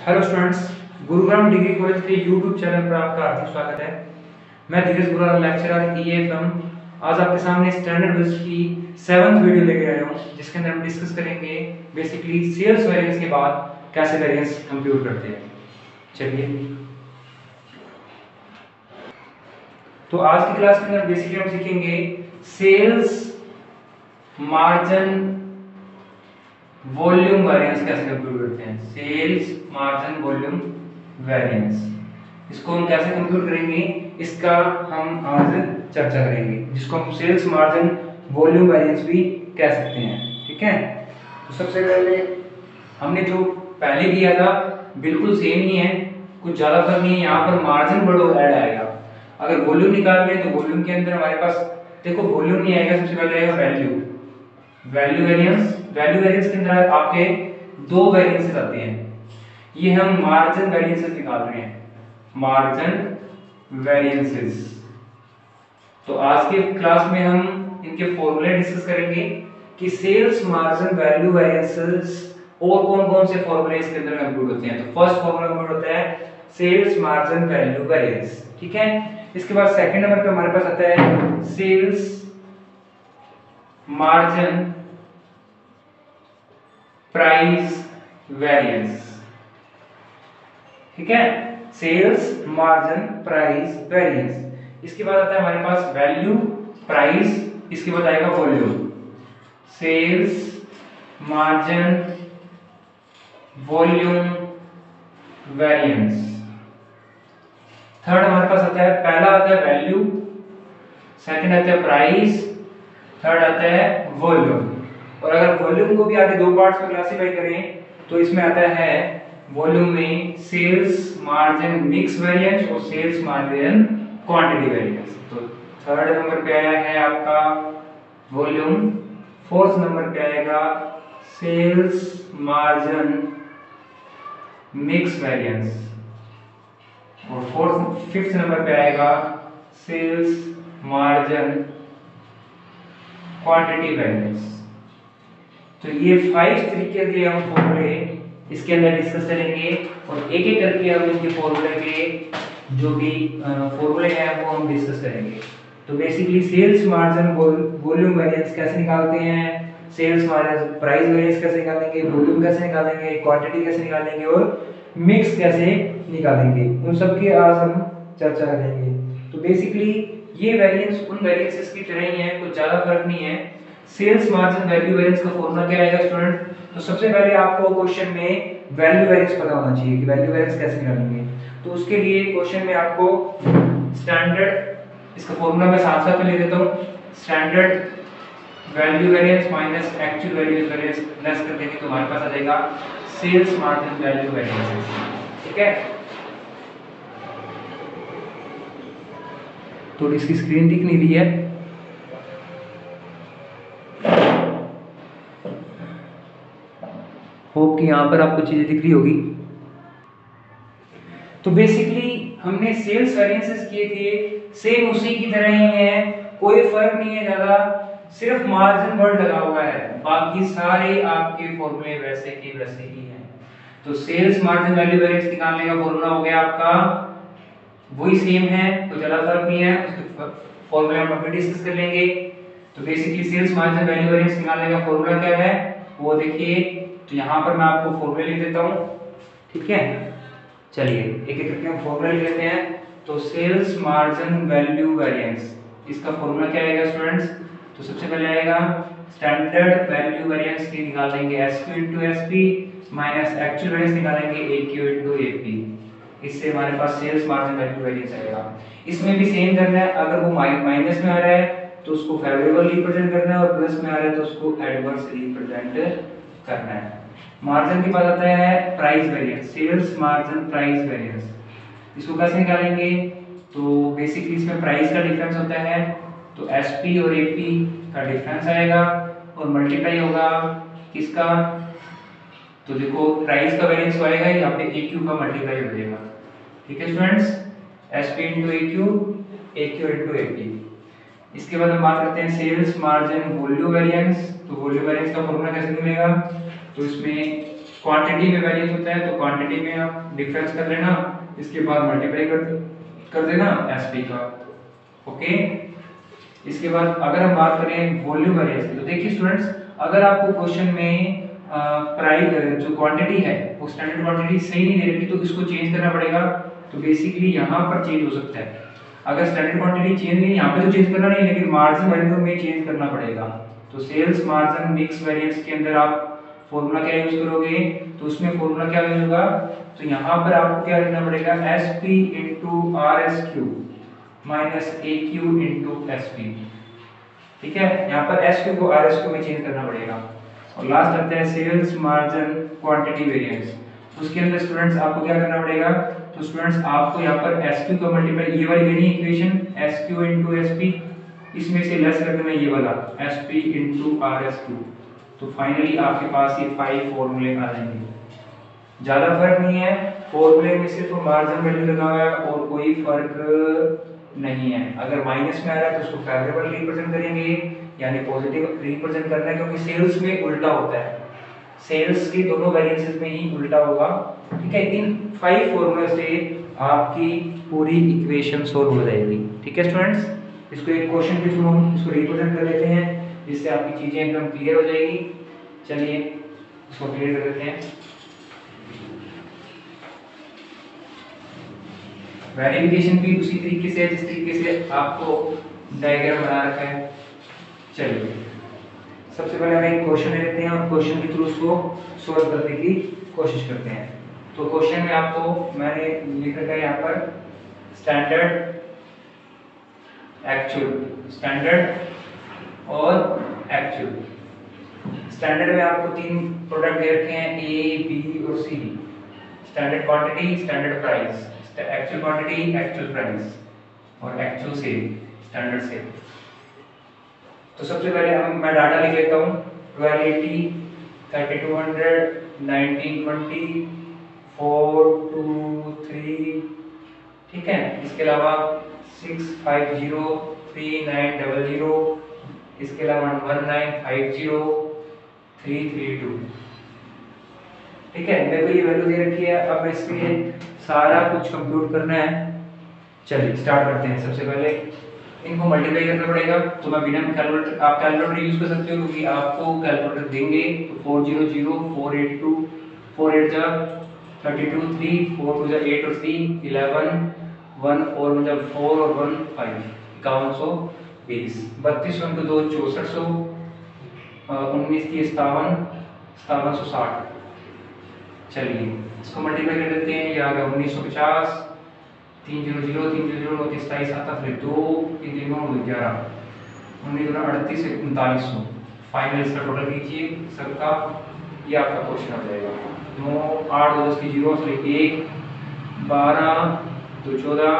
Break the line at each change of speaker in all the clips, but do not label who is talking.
Hello students, Gurugram degree college के YouTube channel पर आपका हार्दिक स्वागत है। मैं धीरज गुराल, लेक्चरर ईएफएम, आज आपके सामने स्टैंडर्ड बेस की 7th वीडियो लेके आया हूँ, जिसके अंदर हम डिस्कस करेंगे बेसिकली सेल्स वेरिएंस के बाद कैसे वेरिएंस कंप्यूट करते हैं। चलिए, तो आज की क्लास के अंदर बेसिकली हम सीखेंगे सेल्स मार्जिन वॉल्यूम वेरिएंस कैसे कंप्यूट करते हैं। सेल्स मार्जिन वॉल्यूम वेरिएंस, इसको हम कैसे कंप्यूट करेंगे, इसका हम आज चर्चा करेंगे, जिसको हम सेल्स मार्जिन वॉल्यूम वेरिएंस भी कह सकते हैं। ठीक है, तो सबसे पहले हमने जो पहले किया था बिल्कुल सेम ही है, कुछ ज्यादा फर्क नहीं है। यहाँ पर मार्जिन वर्ड और ऐड आएगा। अगर वॉल्यूम निकाल रहे हैं तो वॉल्यूम के अंदर हमारे पास देखो वॉल्यूम नहीं आएगा, सबसे पहले आएगा वैल्यू। वैल्यू वेरिएंस के अंदर आपके दो वेरिएंसेस आते हैं, ये हम मार्जिन वेरिएंसेस निकाल रहे हैं, मार्जिन वेरिएंसेस। तो आज के क्लास में हम इनके फॉर्मूले डिस्कस करेंगे कि सेल्स मार्जिन वैल्यू वेरिएंसेस और कौन-कौन से फॉर्मूले इसके अंदर कंप्यूट होते हैं। तो फर्स्ट फॉर्मूला कंप्यूट होता है सेल्स मार्जिन वैल्यू वेरिएंस। ठीक है, इसके बाद सेकंड नंबर पे हमारे पास आता है सेल्स मार्जिन प्राइस वेरिएंस। ठीक है, सेल्स मार्जिन प्राइस वेरिएंस। इसके बाद आता है हमारे पास वैल्यू प्राइस, इसके बाद आएगा volume. Sales margin volume variance. Third हमारे पास आता है, पहला आता है वैल्यू, सेकंड आता है प्राइस, थर्ड आता है वॉल्यूम। और अगर वॉल्यूम को भी आगे दो पार्ट्स में क्लासिफाई करें तो इसमें आता है वॉल्यूम में सेल्स मार्जिन मिक्स वेरिएंस और सेल्स मार्जिन क्वांटिटी वेरिएंस। तो थर्ड नंबर पे आया है आपका वॉल्यूम, फोर्थ नंबर पे आएगा सेल्स मार्जिन मिक्स वेरिएंस और फिफ्थ नंबर पे आएगा सेल्स मार्जिन क्वांटिटी वेरिएंस। तो ये 5 तरीके के हम फॉर्मूले इसके अंदर डिस्कस करेंगे और एक एक करके हम इनके फॉर्मूले के जो भी फॉर्मूले हैं वो हम डिस्कस करेंगे। तो basically sales margin volume variance कैसे निकालते हैं, सेल्स मार्जिन प्राइस वेरिएंस कैसे निकालेंगे, वॉल्यूम कैसे निकालेंगे, क्वांटिटी कैसे निकालेंगे और मिक्स कैसे निकालेंगे, उन सब की आज हम चर्चा करेंगे। तो बेसिकली ये वेरिएंस उन वेरिएंसेस की तरह ही है, कुछ ज्यादा फर्क नहीं है। सेल्स मार्जिन वैल्यू वेरिएंस का फॉर्मूला क्या आएगा स्टूडेंट? तो सबसे पहले आपको क्वेश्चन में वैल्यू वेरिएंस पता होना चाहिए कि वैल्यू वेरिएंस कैसे निकालेंगे। तो उसके लिए क्वेश्चन में आपको स्टैंडर्ड, इसका फॉर्मूला मैं साथ साथ में लिख देता हूं, standard value variance minus actual value variance plus कर देंगे तो हमारे पास आ जाएगा सेल्स मार्जिन वैल्यू वेरिएंस। ठीक है, तो इसकी स्क्रीन दिख नहीं रही है, होप कि यहाँ पर आपको चीजें दिख रही होगी। तो बेसिकली हमने सेल्स वेरिएंसेस किए थे, सेम उसी की तरह ही है, कोई फर्क नहीं है ज्यादा, सिर्फ मार्जिन वर्ड लगा हुआ है, बाकी सारे आपके फॉर्मूले वैसे के वैसे ही हैं। तो सेल्स मार्जिन वैल्यू वेरिएंस निकालने का फॉर्मूला हो गया आपका वही सेम है, कोई ज्यादा फर्क नहीं है, उसके फॉर्मूले हम अभी डिस्कस कर लेंगे। तो basically sales margin value variance निकालने का फॉर्मूला क्या है वो देखिए, तो यहाँ पर मैं आपको फॉर्मूले लिख देता हूँ। ठीक है, चलिए एक एक करके हम फॉर्मूला लिख लेते हैं। तो सेल्स मार्जिन वैल्यू वेरिएंस, इसका फॉर्मूला क्या आएगा स्टूडेंट्स? तो सबसे पहले आएगा स्टैंडर्ड वैल्यू वेरिएंस की निकाल देंगे SQ into SP minus actual variance निकालेंगे AQ into AP। इससे हमारे पास सेल्स मार्जिन वैल्यू वेरिएंस आएगा। इसमें भी सेम करना है, अगर वो माइनस में आ रहा है तो उसको फेवरेबल रिप्रेजेंट करना है और प्लस में आ रहा है तो उसको एडवर्स रिप्रेजेंट करना है। मार्जिन के बाद आता है price variance, sales margin price variance. इसको कैसे निकालेंगे? तो बेसिकली इसमें प्राइस का डिफरेंस होता है, तो SP और AP का डिफरेंस आएगा और मल्टीप्लाई होगा किसका? तो देखो प्राइस का वेरिएंस आएगा, यहाँ पे AQ का मल्टीप्लाई हो जाएगा। ठीक है students, SP into AQ, AQ into AP। इसके बाद हम बात करते हैं सेल्स मार्जिन वॉल्यूम वेरिएंस। तो वॉल्यूम वेरिएंस का फॉर्मूला कैसे मिलेगा? तो इसमें क्वांटिटी में वैरियंस होता है तो क्वांटिटी में आप डिफरेंस कर लेना, इसके बाद मल्टीप्लाई कर देना एसपी का। ओके, इसके बाद अगर हम बात करें वॉल्यूम वेरिएंस की, तो देखिए स्टूडेंट्स, अगर आपको क्वेश्चन में प्राइस जो क्वांटिटी है वो स्टैंडर्ड क्वांटिटी सही नहीं दे रखी तो इसको चेंज करना पड़ेगा। तो बेसिकली यहाँ पर चेंज हो सकता है, अगर स्टैंडर्ड क्वांटिटी चेंज नहीं, यहाँ पे तो चेंज करना नहीं, लेकिन मार्जिन वैल्यू में चेंज करना पड़ेगा। तो सेल्स मार्जिन मिक्स वेरिएंस के अंदर आप फॉर्मूला क्या यूज करोगे, तो उसमें फॉर्मूला क्या यूज होगा, तो यहाँ पर आपको क्या लिखना पड़ेगा, SP into RSQ minus AQ into SP। ठीक है, यहाँ पर SQ को RSQ में चेंज करना पड़ेगा। और लास्ट आता है सेल्स मार्जिन क्वांटिटी वेरिएंस, उसके अंदर स्टूडेंट्स आपको क्या करना पड़ेगा, तो स्टूडेंट्स आपको यहाँ पर SQ का मल्टीप्लाई, ये वाली लेनी इक्वेशन SQ into SP, इसमें से लेस कर देना ये वाला SP into RSQ। तो फाइनली आपके पास ये 5 फॉर्मूले आ जाएंगे। ज्यादा फर्क नहीं है, फॉर्मूले में सिर्फ मार्जिन वैल्यू लगा हुआ है और कोई फर्क नहीं है। अगर माइनस में आ रहा है तो उसको फेवरेबल रिप्रेजेंट करेंगे, यानी पॉजिटिव रिप्रेजेंट करना है, क्योंकि सेल्स में उल्टा होता है, सेल्स के दोनों वेरिएंसेस में ही उल्टा होगा। ठीक है, इन 5 फॉर्मूले से आपकी पूरी इक्वेशन सॉल्व हो जाएगी। ठीक है स्टूडेंट्स, इसको एक क्वेश्चन के थ्रू हम इसको रिप्रेजेंट कर लेते हैं, जिससे आपकी चीजें एकदम क्लियर हो जाएगी। चलिए इसको क्लियर कर देते हैं। वेरिफिकेशन भी उसी तरीके से है जिस तरीके से आपको डायग्राम बना रखा है। चलिए सबसे पहले हम एक क्वेश्चन ले लेते हैं और क्वेश्चन के थ्रू उसको सॉल्व करने की कोशिश करते हैं। तो क्वेश्चन में आपको मैंने लिख रखा है यहाँ पर स्टैंडर्ड, एक्चुअल, स्टैंडर्ड और एक्चुअल। स्टैंडर्ड में आपको 3 प्रोडक्ट दे रखे हैं, ए, बी और C. Standard quantity, standard price, actual quantity, actual price और एक्चुअल सेल, स्टैंडर्ड सेल। तो सबसे पहले मैं डाटा लिख लेता हूँ, 1280, 3200, 1920, 423, ठीक है। इसके अलावा 650, 3900, इसके अलावा 1950, 332। ठीक है, मेरे को ये वैल्यू दे रखी है। अब इसके लिए सारा कुछ कंप्यूट करना है। चलिए स्टार्ट करते हैं। सबसे पहले इनको मल्टीप्लाई करना पड़ेगा, तो मैं बिना कैलकुलेटर, आप कैलकुलेटर यूज कर सकते हो क्योंकि आपको कैलकुलेटर देंगे। तो 400, 482, 48 जा 32, 3, 4 2 जा 8 और 3 11, 1 4 जा 4 और 1 5, 5120, 32 × 2 6400, 19 3 57, 5760। चलिए इसको मल्टीप्लाई कर देते हैं। ये आ गया 1950, 300, 300, 29 27 7 फिर 2 3 3 9 11, 19 38 3900। फाइनल इसका टोटल कीजिए सबका, ये आपका क्वेश्चन हो जाएगा। 9 8 2 10 की 0 से 1 12 2 14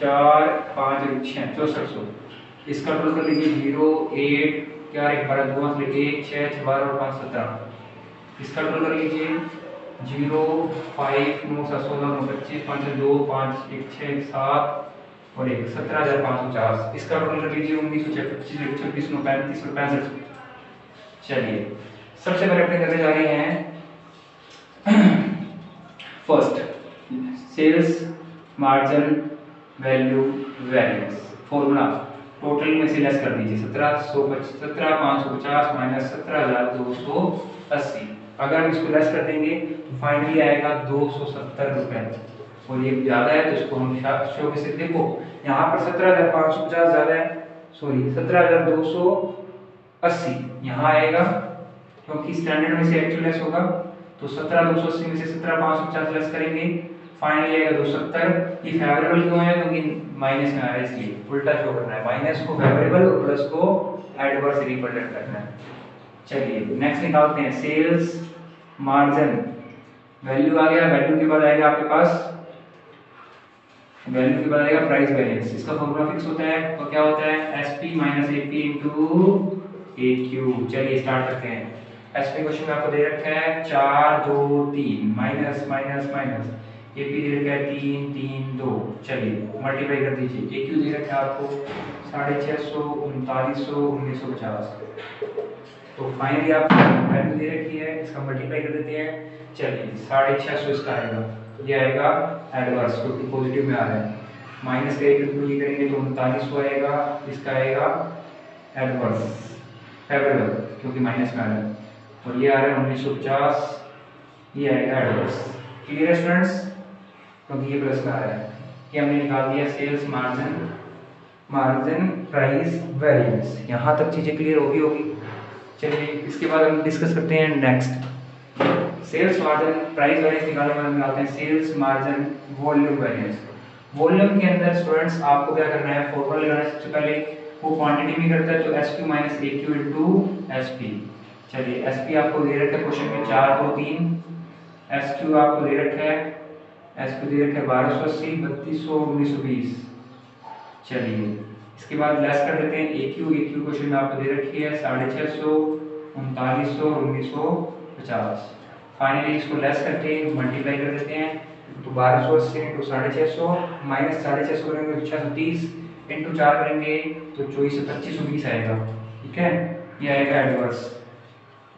4 5 6 6400। इसका टोटल कर लीजिए 0 8 4 1 12 2 से 1 6 6 12 और 5 17। इसका टोटल कर लीजिए 0 5 9 7 16 9 25 5 2 5 1 6 1 7 और 1 17550। इसका टोटल कर लीजिए 19 25 26 9 35 और 65। चलिए सबसे पहले अपने करने जा रहे हैं first sales margin value variance formula. Total में से लेस कर दीजिए 17,550 माइनस 17,280। अगर हम इसको लेस कर देंगे तो फाइनली आएगा 270 रुपए, और ये ज्यादा है तो इसको हम शो में से देखो, यहाँ पर 17,550 ज्यादा है, सॉरी 17,280 यहाँ आएगा क्योंकि स्टैंडर्ड में से एक्चुअल लेस होगा। तो 17,280 में से 17,550 लेस करेंगे, फाइनली आएगा 270। ये फेवरेबल क्यों है, क्योंकि माइनस में आ रहा है इसलिए उल्टा शो करना है, माइनस को फेवरेबल और प्लस को एडवर्स रिप्रेजेंट करना है। चलिए नेक्स्ट निकालते हैं सेल्स मार्जिन वैल्यू आ गया। वैल्यू के बाद आएगा आपके पास, वैल्यू के बाद आएगा प्राइस वेरिएंस। इसका फॉर्मूला फिक्स होता है, तो क्या होता है SP minus AP into AQ। चलिए स्टार्ट करते हैं। SP क्वेश्चन में आपको दे रखा है 4 2 3 माइनस माइनस माइनस, AP दे रखा है 3 3 2। चलिए मल्टीप्लाई कर दीजिए। AQ दे रखा है आपको 650, 3900, 1950। तो फाइनली आप वैल्यू दे रखी है, इसका मल्टीप्लाई कर देते हैं। चलिए 650 इसका आएगा, तो ये आएगा एडवर्स क्योंकि पॉजिटिव में आ रहा है। माइनस करेंगे तो ये करेंगे तो 3900 आएगा, इसका आएगा एडवर्स। फेवरेबल क्योंकि माइनस में आ रहा है, और ये आ रहा है 1950, ये आएगा एडवर्स। क्लियर है स्टूडेंट्स, क्योंकि ये प्लस में आ रहा है। ये हमने निकाल दिया सेल्स मार्जिन प्राइस वेरिएंस। यहाँ तक चीज़ें क्लियर होगी। चलिए इसके बाद हम डिस्कस करते हैं next sales margin price variance निकालने के बाद निकालते हैं sales margin volume variance. Volume के अंदर स्टूडेंट्स आपको क्या करना है, फॉर्मूला लगाना है। सबसे पहले वो क्वांटिटी में करता है तो SQ minus AQ into SP। चलिए SP आपको दे रखा है क्वेश्चन में 4 2 3, SQ आपको दे रखा है, SQ दे रखा है 1280 3200 1920। चलिए इसके बाद लेस कर देते हैं AQ क्वेश्चन में आपको दे रखी है 650 3900 1950। फाइनली इसको लेस करके मल्टीप्लाई कर देते हैं, तो 1280 इंटू 650 माइनस 650 करेंगे तो 630 इंटू 4 करेंगे तो 2420 आएगा। ठीक है, ये आएगा एडवर्स।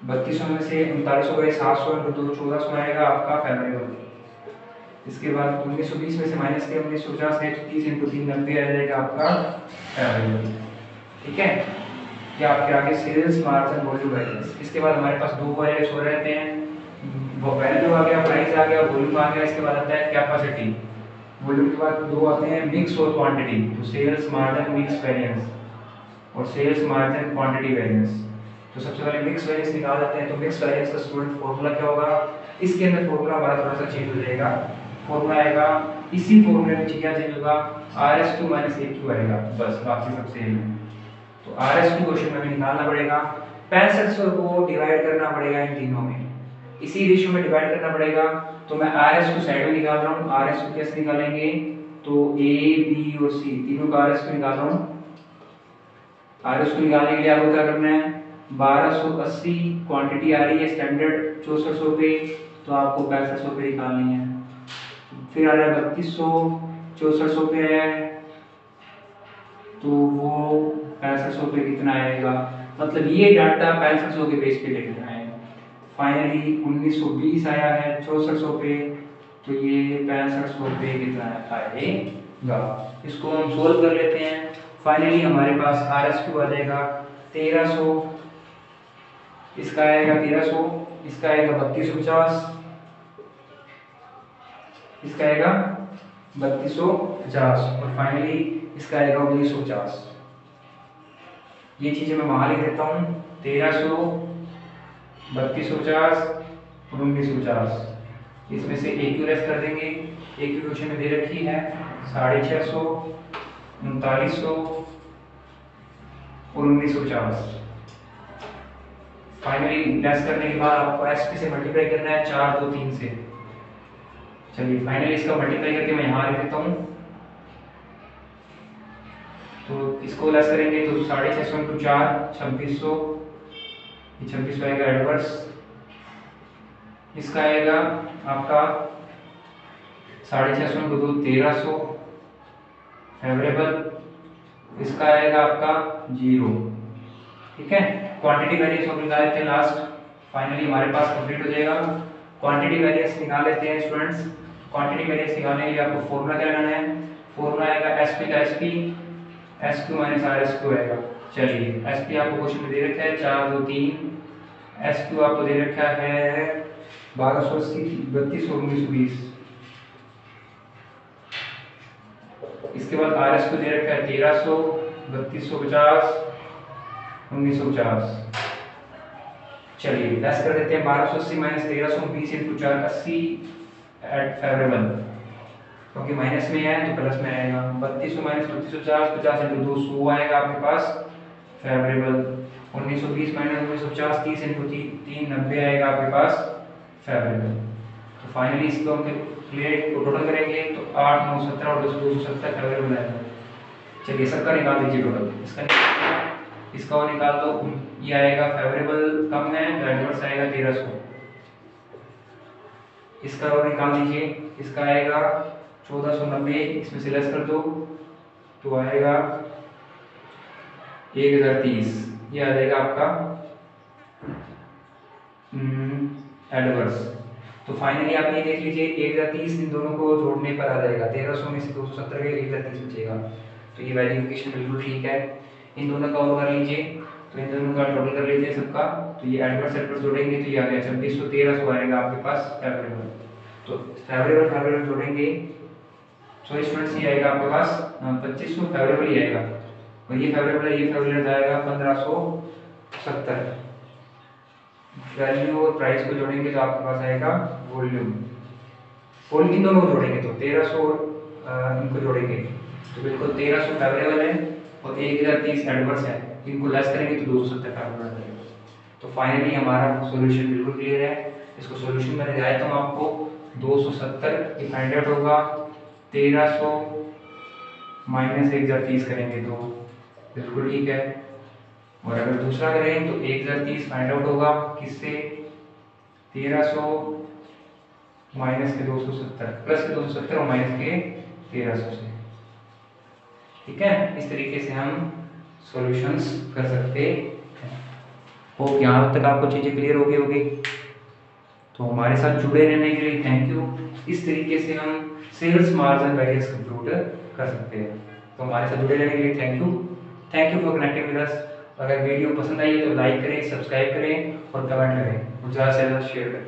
3200 में से 3900 गए 700 इंटू 2 1400 आएगा आपका फेवरेबल। इसके बाद 1920 में से माइनस के 1950 गए 30 इंटू 3 90 आ जाएगा आपका फेवरेबल। ठीक है, ये आपके आगे सेल्स मार्जिन वॉल्यूम वेरिएंस। इसके बाद हमारे पास दो वेरिएंस हो रहते हैं, वो वैल्यू आ गया, प्राइस आ गया, वॉल्यूम आ गया। इसके बाद आता है कैपेसिटी। वॉल्यूम के बाद दो आते हैं मिक्स और क्वांटिटी, तो सेल्स मार्जिन मिक्स वेरिएंस और सेल्स मार्जिन क्वांटिटी वेरिएंस। तो सबसे पहले मिक्स वेरिएंस निकाल देते हैं। तो मिक्स वेरिएंस का स्टूडेंट फॉर्मूला क्या होगा, इसके अंदर फॉर्मूला हमारा थोड़ा सा चेंज हो जाएगा। फॉर्मूला आएगा, इसी फॉर्मूले में क्या चेंज होगा, RS2 माइनस AQ आएगा, बस बाकी सब सेम है। तो RS2 क्वेश्चन में हमें निकालना पड़ेगा, 6500 को डिवाइड करना पड़ेगा इन तीनों में, इसी रेशियो में डिवाइड करना पड़ेगा। तो मैं RS2 साइड में निकाल रहा हूँ। RS2 कैसे निकालेंगे, तो A B और C तीनों का RS2 निकाल रहा हूँ। RS2 निकालने के लिए आपको क्या करना है, 1280 क्वांटिटी आ रही है स्टैंडर्ड 6400 पे, तो आपको 6500 पे निकालनी है। फिर आ रहा है 3200 6400 पे है, तो वो 6500 पे कितना आएगा, मतलब ये डाटा 6500 के बेस पे लिखना है। फाइनली 1920 आया है 6400 पे, तो ये 6500 पे कितना आएगा। इसको हम सोल्व कर लेते हैं। फाइनली हमारे पास RS2 आ जाएगा 1300, इसका आएगा 1300, इसका आएगा 3250, इसका आएगा 3250 और फाइनली इसका आएगा 1950। ये चीजें मैं वहां लिख देता हूँ, 1300 3250 और 1950। इसमें से AQ लेस कर देंगे। AQ क्वेश्चन में दे रखी है 650 3900 और 1950। फाइनली लेस करने के बाद आपको SP से मल्टीप्लाई करना है 4 2 3 से। चलिए फाइनली इसका मल्टीप्लाई करके मैं यहाँ लिख देता हूँ। तो इसको लेस करेंगे तो 650 इंटू 4 2600, ये 2600 आएगा एडवर्स। इसका आएगा आपका 650 इंटू 2 1300 फेवरेबल। इसका आएगा आपका 0। ठीक है, क्वांटिटी वेरिएंस हम निकाल लेते हैं लास्ट। फाइनली हमारे पास कंप्लीट हो जाएगा। क्वांटिटी वेरिएंस निकाल लेते हैं स्टूडेंट्स। क्वांटिटी वेरिएंस निकालने के लिए आपको फॉर्मूला क्या लगाना है, फॉर्मूला आएगा SP का SP SQ माइनस RS2 आएगा। चलिए SP आपको क्वेश्चन में दे रखा है 4 2 3, SQ आपको दे रखा है 1280 3200 1920। इसके बाद RS2 दे रखा है 1300 3250 1950। चलिए लेस कर देते हैं, 1280 माइनस 1300 20 इंटू 4 80 एट फेवरेबल, क्योंकि माइनस में है तो प्लस में आएगा। 3200 माइनस 3250 50 इंटू 2 100 आएगा आपके पास फेवरेबल। 1920 माइनस 1950 30 इंटू 3 90 आएगा आपके पास फेवरेबल। तो फाइनली इसको हम कैलकुलेट टोटल करेंगे तो 8 9 17 और 270 फेवरेबल आएगा। चलिए सबका निकाल दीजिए टोटल, इसका और निकाल दो, ये आएगा फेवरेबल कम है तो एडवर्स आएगा 1300। इसका और निकाल दीजिए, इसका आएगा 1490, इसमें से लेस कर दो तो आएगा 1030, ये आ जाएगा आपका एडवर्स। तो फाइनली आप ये देख लीजिए 1030 इन दोनों को जोड़ने पर आ जाएगा, 1300 में से 270 गए 1030 बचेगा। तो ये वैल्यूएशन बिल्कुल ठीक है। इन दोनों का और कर लीजिए, तो इन दोनों का टोटल कर लीजिए सबका। तो ये एडवर्स एडवर्स जोड़ेंगे तो ये आ गया 2600, 1300 आएगा आपके पास फेवरेबल। तो फेवरेबल फेवरेबल जोड़ेंगे, सॉरी स्टूडेंट्स ये आएगा आपके पास 2500 फेवरेबल ही आएगा, और ये फेवरेबल है, ये फेवरेबल आएगा 1570। वैल्यू और प्राइस को जोड़ेंगे तो आपके पास आएगा वॉल्यूम। वॉल्यूम इन दोनों को जोड़ेंगे तो 1300 इनको जोड़ेंगे तो बिल्कुल 1300 फेवरेबल है और 1030 एडवर्स है, इनको लेस करेंगे तो 270 फेवरेबल आ जाएगा। तो फाइनली हमारा सॉल्यूशन बिल्कुल क्लियर है। इसको सॉल्यूशन मैंने दिखाया था आपको 270 ये फाइंड आउट होगा, 1300 माइनस 1030 करेंगे तो बिल्कुल ठीक है। और अगर दूसरा करें तो 1030 फाइंड आउट होगा किससे, 1300 माइनस के 270 प्लस के 270 और माइनस के 1300 से। ठीक है, इस तरीके से हम सॉल्यूशंस कर सकते हैं। होप यहाँ तक आपको चीज़ें क्लियर हो गई होगी। तो हमारे साथ जुड़े रहने के लिए थैंक यू। इस तरीके से हम सेल्स मार्जिन वेरिएंस कंप्यूट कर सकते हैं। तो हमारे साथ जुड़े रहने के लिए thank you for connecting with us. अगर वीडियो पसंद आई है तो लाइक करें, सब्सक्राइब करें और कमेंट करें और ज़्यादा से ज़्यादा शेयर करें।